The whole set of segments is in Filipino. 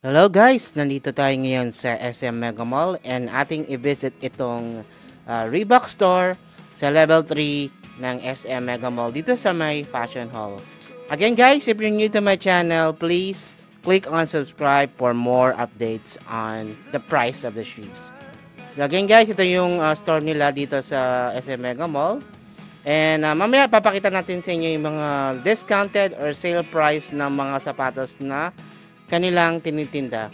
Hello guys! Nandito tayo ngayon sa SM Mega Mall and ating i-visit itong Reebok store sa level 3 ng SM Mega Mall dito sa may Fashion Hall. Again guys, if you're new to my channel, please click on subscribe for more updates on the price of the shoes. Again guys, ito yung store nila dito sa SM Mega Mall. And mamaya papakita natin sa inyo yung mga discounted or sale price ng mga sapatos na kanilang tinitinda.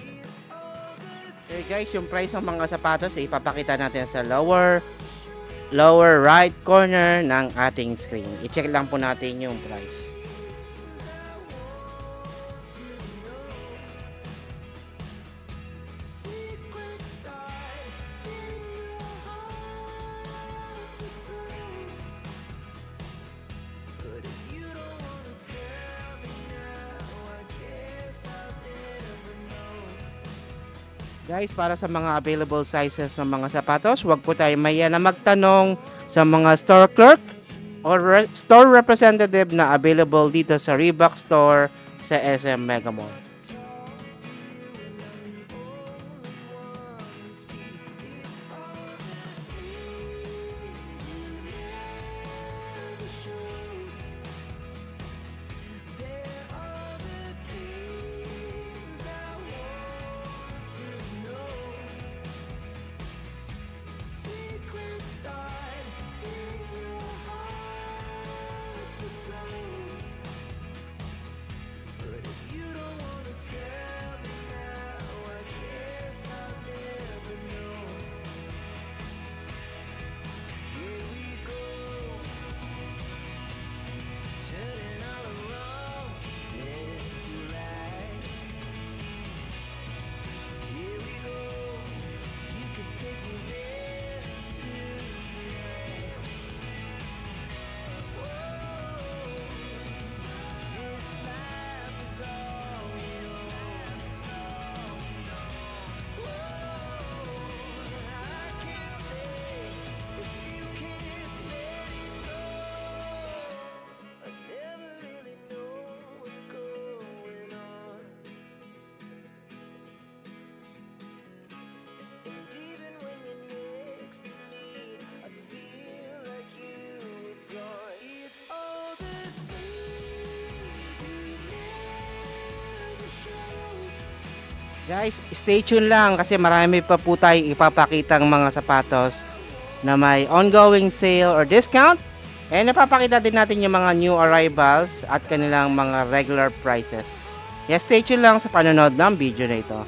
So guys, yung price ng mga sapatos ay ipapakita natin sa lower right corner ng ating screen. I-check lang po natin yung price. Guys, para sa mga available sizes ng mga sapatos, huwag po tayo maya na magtanong sa mga store clerk or store representative na available dito sa Reebok store sa SM Mega Mall. Guys, stay tuned lang kasi marami pa po tayo ipapakitang mga sapatos na may ongoing sale or discount. And napapakita din natin yung mga new arrivals at kanilang mga regular prices. Yes, stay tuned lang sa panonood ng video na ito.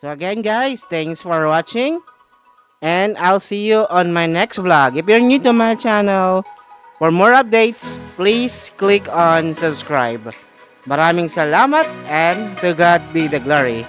So again guys, thanks for watching. And I'll see you on my next vlog. If you're new to my channel, for more updates, please click on subscribe. Maraming salamat and to God be the glory.